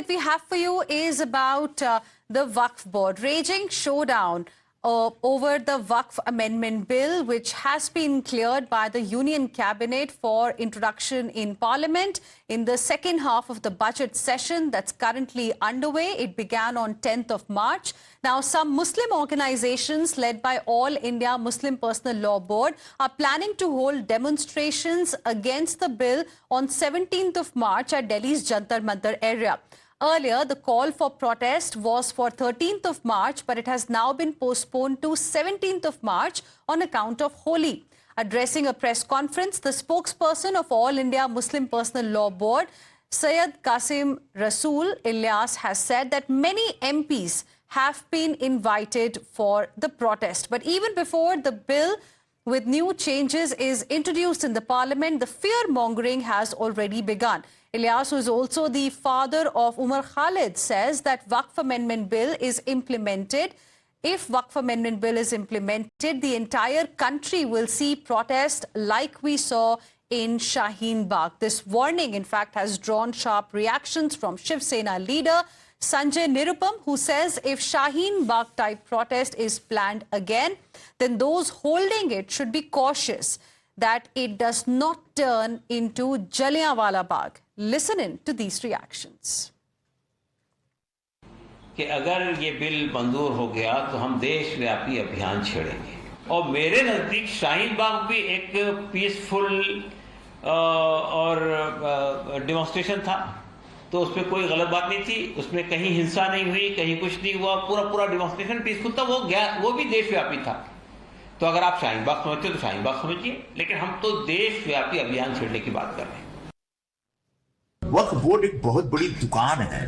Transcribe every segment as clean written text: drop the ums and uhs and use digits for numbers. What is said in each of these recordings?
that we have for you is about the Waqf board. Raging showdown over the Waqf Amendment Bill, which has been cleared by the Union Cabinet for introduction in Parliament in the second half of the budget session that's currently underway. It began on 10th of March. Now, some Muslim organizations led by All India Muslim Personal Law Board are planning to hold demonstrations against the bill on 17th of March at Delhi's Jantar Mantar area. Earlier, the call for protest was for 13th of March, but it has now been postponed to 17th of March on account of Holi. Addressing a press conference, the spokesperson of All India Muslim Personal Law Board, Syed Qasim Rasool Ilyas, has said that many MPs have been invited for the protest. But even before the bill with new changes is introduced in the parliament, the fear-mongering has already begun. Ilyas, who is also the father of Umar Khalid, says that Waqf Amendment Bill is implemented. If Waqf Amendment Bill is implemented, the entire country will see protest like we saw in Shaheen Bagh. This warning, in fact, has drawn sharp reactions from Shiv Sena leader Sanjay Nirupam, who says if Shaheen Bagh type protest is planned again, then those holding it should be cautious that it does not turn into Jallianwala Bagh. Listen in to these reactions. कि अगर ये bill मंजूर हो गया तो हम देशव्यापी अभियान छेड़ेंगे और मेरे नजदीक शाहीन बाग भी एक पीसफुल और डेमोन्स्ट्रेशन था तो उसमें कोई गलत बात नहीं थी उसमें कहीं हिंसा नहीं हुई कहीं कुछ नहीं हुआ पूरा डेमोन्स्ट्रेशन पीसफुल था वो भी देशव्यापी था तो अगर आप शाहीन बाग समझते हो तो शाहीन बाग समझिए लेकिन हम तो देशव्यापी अभियान छेड़ने की बात कर रहे हैं वक्फ बोर्ड एक बहुत बड़ी दुकान है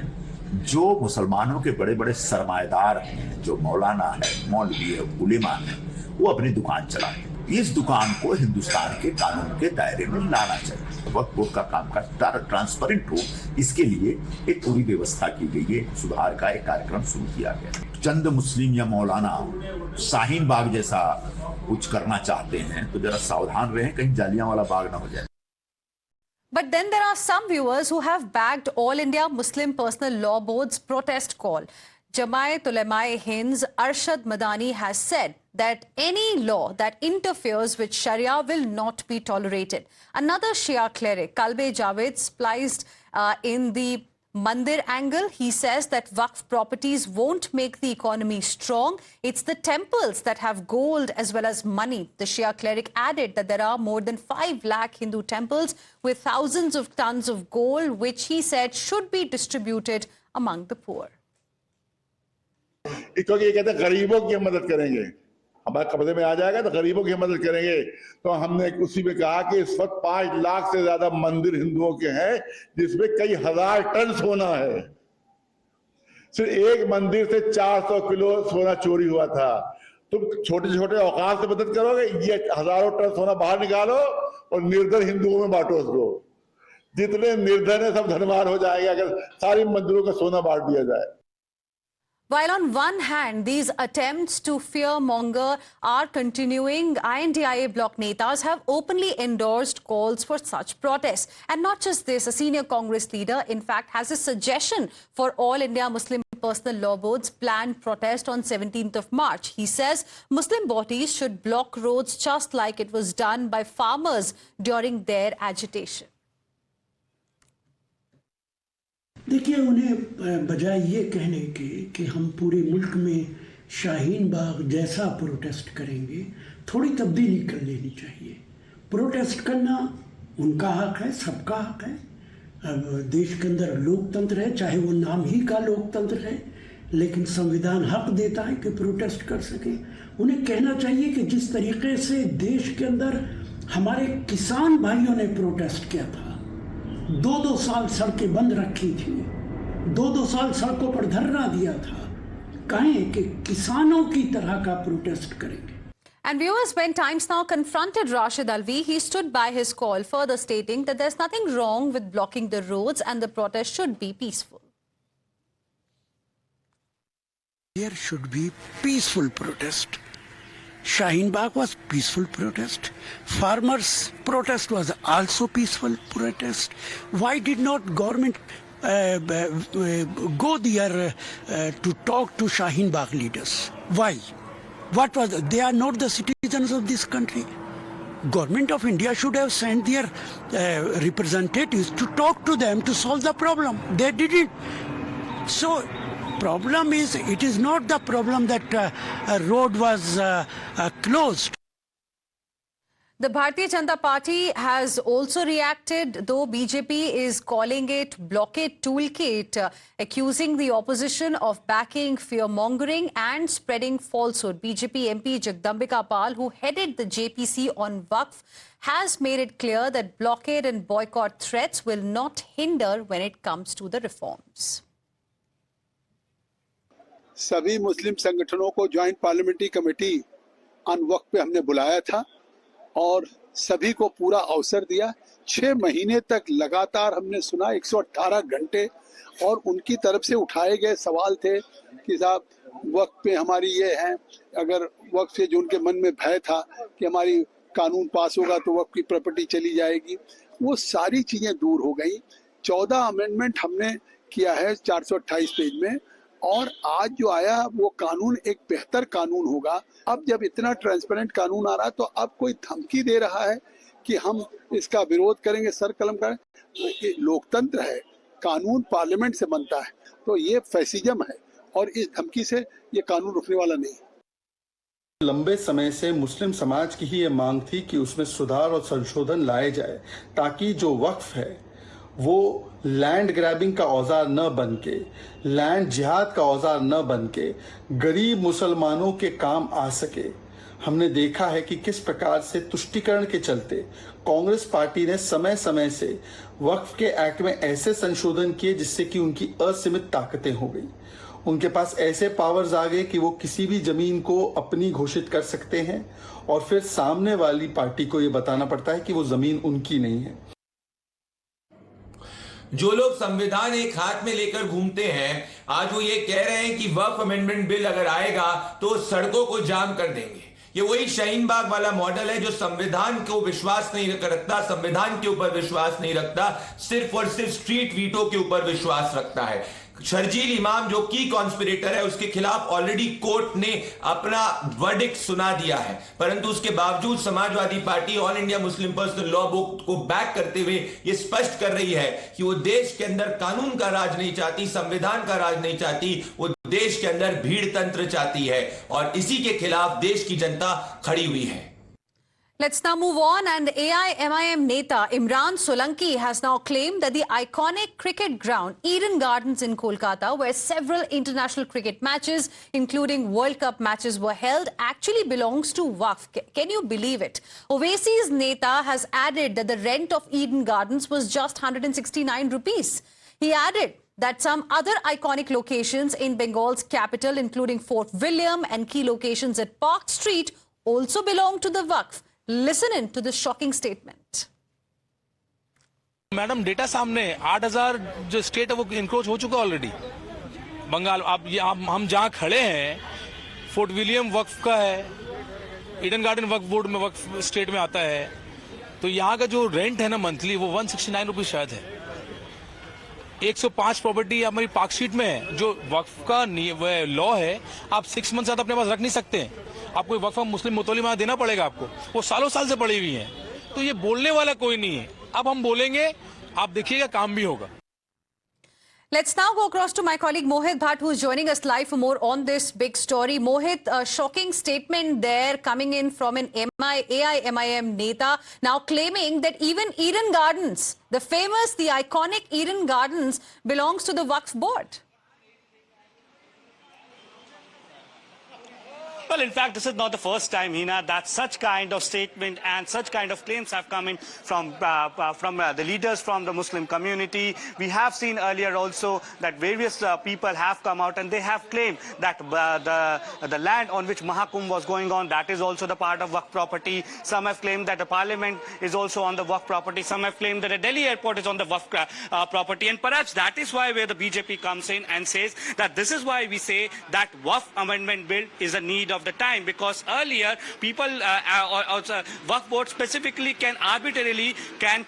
जो मुसलमानों के बड़े बड़े सरमाएदार हैं जो मौलाना है मौलवी है उलेमा है वो अपनी दुकान चलाते हैं इस दुकान को हिंदुस्तान के कानून के दायरे में लाना चाहिए वक्फ बोर्ड का कामकाज ट्रांसपेरेंट हो इसके लिए एक पूरी व्यवस्था की गई है सुधार का एक कार्यक्रम शुरू किया गया चंद मुस्लिम या मौलाना शाहीन बाग जैसा कुछ करना चाहते हैं तो जरा सावधान रहें कहीं जालियांवाला बाग ना हो जाए But then there are some viewers who have backed All India Muslim Personal Law Board's protest call. Jamaat Ulema-e-Hind's Arshad Madani has said that any law that interferes with Sharia will not be tolerated. Another Shia cleric, Kalbe Javed, spliced in the Mandir angle. He says that Waqf properties won't make the economy strong. It's the temples that have gold as well as money. The Shia cleric added that there are more than 5 lakh Hindu temples with thousands of tons of gold, which he said should be distributed among the poor. क्योंकि ये कहते हैं गरीबों की मदद करेंगे हमारे कब्जे में आ जाएगा तो गरीबों की मदद करेंगे तो हमने उसी में कहा कि इस वक्त 5 लाख से ज्यादा मंदिर हिंदुओं के हैं जिसमें कई हजार टन सोना है सिर्फ एक मंदिर से 400 किलो सोना चोरी हुआ था तुम छोटे छोटे औकात से मदद करोगे ये हजारों टन सोना बाहर निकालो और निर्धन हिंदुओं में बांटो उसको जितने निर्धन है सब धनवान हो जाएंगे अगर सारे मंदिरों का सोना बांट दिया जाए While on one hand, these attempts to fear-monger are continuing, INDIA bloc netas have openly endorsed calls for such protests. And not just this, a senior Congress leader, in fact, has a suggestion for All India Muslim Personal Law Board's planned protest on 17th of March. He says Muslim bodies should block roads just like it was done by farmers during their agitation. देखिए उन्हें बजाय ये कहने के कि हम पूरे मुल्क में शाहीन बाग जैसा प्रोटेस्ट करेंगे थोड़ी तब्दीली कर लेनी चाहिए प्रोटेस्ट करना उनका हक है सबका हक है अब देश के अंदर लोकतंत्र है चाहे वो नाम ही का लोकतंत्र है लेकिन संविधान हक देता है कि प्रोटेस्ट कर सके उन्हें कहना चाहिए कि जिस तरीके से देश के अंदर हमारे किसान भाइयों ने प्रोटेस्ट किया था 2-2 साल सड़कें बंद रखी थी 2-2 साल सड़कों पर धरना दिया था कहें कि किसानों की तरह का प्रोटेस्ट करेंगे And viewers, when Times Now confronted Rashid Alvi, he stood by his call, further stating that there's nothing wrong with blocking the roads and the protest should be peaceful. There should be peaceful protest. Shaheen Bagh was peaceful protest. Farmers' protest was also peaceful protest. Why did not government go there to talk to Shaheen Bagh leaders. Why? What was? They are not the citizens of this country. Government of India should have sent their representatives to talk to them to solve the problem. They didn't. So, problem is, it is not the problem that a road was closed. The Bharatiya Janata Party has also reacted, though BJP is calling it blockade toolkit, accusing the opposition of backing fear-mongering and spreading falsehood. BJP MP Jagdambika Pal, who headed the JPC on Waqf, has made it clear that blockade and boycott threats will not hinder when it comes to the reforms. सभी मुस्लिम संगठनों को joint parliamentary committee on वक्फ पे हमने बुलाया था और सभी को पूरा अवसर दिया। 6 महीने तक लगातार हमने सुना, 118 घंटे, और उनकी तरफ से उठाए गए सवाल थे कि साहब वक्फ पे हमारी ये है, अगर वक्फ से जो उनके मन में भय था कि हमारी कानून पास होगा तो वक्फ की प्रॉपर्टी चली जाएगी, वो सारी चीजें दूर हो गई। 14 अमेंडमेंट हमने किया है 428 पेज में, और आज जो आया वो कानून एक बेहतर कानून होगा। अब जब इतना ट्रांसपेरेंट कानून आ रहा है तो अब कोई धमकी दे रहा है कि हम इसका विरोध करेंगे, सर कलम करें, तो ये लोकतंत्र है, कानून पार्लियामेंट से बनता है, तो ये फैसिज्म है और इस धमकी से ये कानून रुकने वाला नहीं है। लंबे समय से मुस्लिम समाज की ही ये मांग थी कि उसमें सुधार और संशोधन लाए जाए ताकि जो वक्फ है वो लैंड ग्रैबिंग का औजार न बन के, लैंड जिहाद का औजार न बन के गरीब मुसलमानों के काम आ सके। हमने देखा है कि किस प्रकार से तुष्टीकरण के चलते कांग्रेस पार्टी ने समय समय से वक्फ के एक्ट में ऐसे संशोधन किए जिससे कि उनकी असीमित ताकतें हो गई। उनके पास ऐसे पावर्स आ गए कि वो किसी भी जमीन को अपनी घोषित कर सकते हैं और फिर सामने वाली पार्टी को ये बताना पड़ता है कि वो जमीन उनकी नहीं है। जो लोग संविधान एक हाथ में लेकर घूमते हैं, आज वो ये कह रहे हैं कि वक्फ अमेंडमेंट बिल अगर आएगा तो सड़कों को जाम कर देंगे। ये वही शाहीन बाग वाला मॉडल है जो संविधान को विश्वास नहीं रखता, संविधान के ऊपर विश्वास नहीं रखता, सिर्फ और सिर्फ स्ट्रीट वीटो के ऊपर विश्वास रखता है। शर्जील इमाम जो की कॉन्स्पिरेटर है, उसके खिलाफ ऑलरेडी कोर्ट ने अपना वर्डिक्ट सुना दिया है, परंतु उसके बावजूद Samajwadi party all India Muslim personal law book को बैक करते हुए ये स्पष्ट कर रही है कि वो देश के अंदर कानून का राज नहीं चाहती, संविधान का राज नहीं चाहती, वो देश के अंदर भीड़ तंत्र चाहती है, और इसी के खिलाफ देश की जनता खड़ी हुई है। Let's now move on, and AIMIM Neta Imran Solanki has now claimed that the iconic cricket ground Eden Gardens in Kolkata, where several international cricket matches including World Cup matches were held, actually belongs to Waqf. Can you believe it? Owaisi's Neta has added that the rent of Eden Gardens was just 169 rupees. He added that some other iconic locations in Bengal's capital, including Fort William and key locations at Park Street, also belong to the Waqf. Listen in to this shocking statement. Madam data सामने 8000 जो state है वो encroach हो चुका already. Bengal हम जहां खड़े हैं, फोर्ट विलियम वक्फ का है, ईडन गार्डन वक्फ बोर्ड में वक्फ स्टेट में आता है, तो यहाँ का जो रेंट है ना मंथली वो 169 रुपीज शायद है। 105 प्रॉपर्टी हमारी पार्क स्ट्रीट में है, जो वक्फ का लॉ है, आप 6 मंथ से अपने पास रख नहीं सकते। आपको वक्फ मुस्लिम मुतौलिमा देना पड़ेगा, आपको वो सालों साल से पड़ी हुई है। तो ये बोलने वाला कोई नहीं है। अब हम बोलेंगे, आप देखिएगा काम भी होगा। Let's now go across to my colleague Mohit Bhatt, who is joining us live for more on this big story. Mohit, a shocking statement there coming in from an AIMIM Neta, now claiming that even Eden Gardens, the famous, the iconic Eden Gardens, belongs to the Waqf board. Well, in fact, this is not the first time, Hina, that such kind of statement and such kind of claims have come in from the leaders from the Muslim community. We have seen earlier also that various people have come out and they have claimed that the land on which Mahakumbh was going on, that is also the part of Waqf property. Some have claimed that the parliament is also on the Waqf property. Some have claimed that the Delhi airport is on the Waqf property. And perhaps that is why where the BJP comes in and says that this is why we say that Waqf amendment bill is a need of of the time, because earlier people or Waqf board specifically can arbitrarily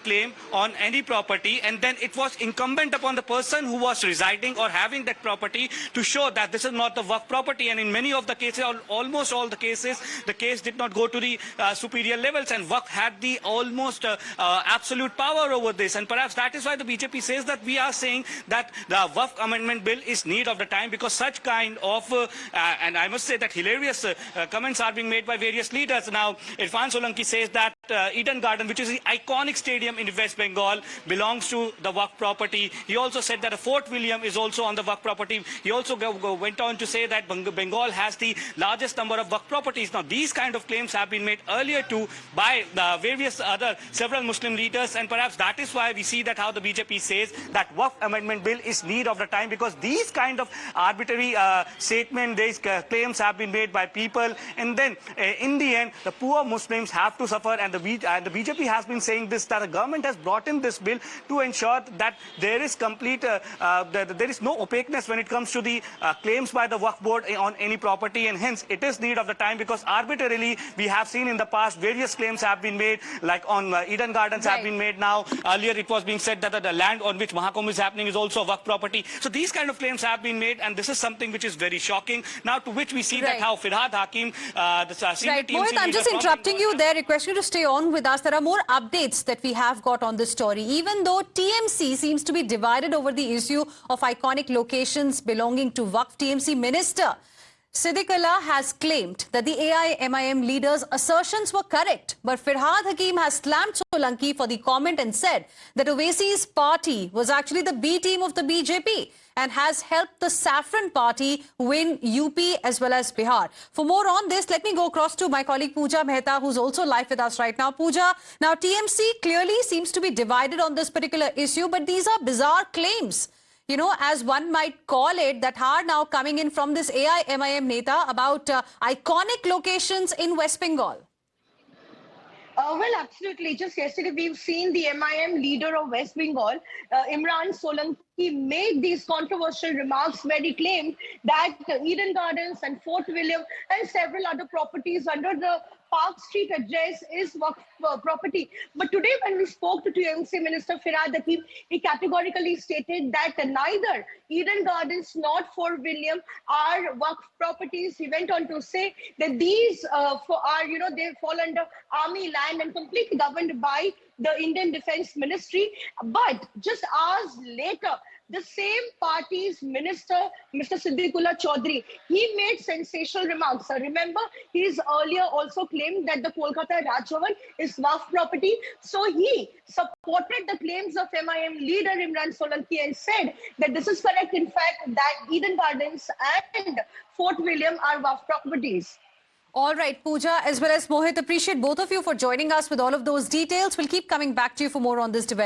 claim on any property, and then it was incumbent upon the person who was residing or having that property to show that this is not the Waqf property. And in many of the cases, almost all the cases, the case did not go to the superior levels, and Waqf had the almost absolute power over this. And perhaps that is why the BJP says that we are saying that the Waqf Amendment Bill is need of the time, because such kind of and I must say that hilarious comments are being made by various leaders. Now, Irfan Solanki says that Eden Garden, which is the iconic stadium in West Bengal, belongs to the Waqf property. He also said that Fort William is also on the Waqf property. He also went on to say that Bengal has the largest number of Waqf properties. Now, these kind of claims have been made earlier too by various other several Muslim leaders, and perhaps that is why we see that how the BJP says that Waqf Amendment Bill is need of the time, because these kind of arbitrary statement, these claims have been made by people, and then in the end the poor Muslims have to suffer. And the BJP has been saying this, that the government has brought in this bill to ensure that there is complete there is no opaqueness when it comes to the claims by the Waqf board on any property, and hence it is need of the time, because arbitrarily we have seen in the past various claims have been made, like on Eden Gardens have been made. Now earlier it was being said that the land on which Mahakumbh is happening is also Waqf property. So these kind of claims have been made, and this is something which is very shocking. Now, to which we see that how Firhad Hakim, the senior TMC Mohit, I'm just interrupting you there. Request you to stay on with us. There are more updates that we have got on this story. Even though TMC seems to be divided over the issue of iconic locations belonging to Waqf, TMC Minister Siddiq Allah has claimed that the AIMIM leader's assertions were correct, but Firhad Hakim has slammed Solanki for the comment and said that Owaisi's party was actually the B team of the BJP and has helped the Saffron party win UP as well as Bihar. For more on this, let me go across to my colleague Pooja Mehta, who's also live with us right now. Pooja, now TMC clearly seems to be divided on this particular issue, but these are bizarre claims, you know, as one might call it, that are now coming in from this AIMIM Neta about iconic locations in West Bengal. Well, absolutely. Just yesterday, we've seen the MIM leader of West Bengal, Imran Solanki, made these controversial remarks where he claimed that Eden Gardens and Fort William and several other properties under the Park Street address is Waqf property. But today, when we spoke to TMC Minister Firhad Hakim, he categorically stated that neither Eden Gardens nor Fort William are Waqf properties. He went on to say that these are, you know, they fall under army land and completely governed by the Indian Defence Ministry. But just hours later, the same party's minister, Mr. Siddiqullah Chaudhary, he made sensational remarks. Remember, he's earlier also claimed that the Kolkata Raj Bhavan is Waqf property. So he supported the claims of MIM leader Imran Solanki and said that this is correct. In fact, that Eden Gardens and Fort William are Waqf properties. All right, Pooja, as well as Mohit, appreciate both of you for joining us with all of those details. We'll keep coming back to you for more on this development.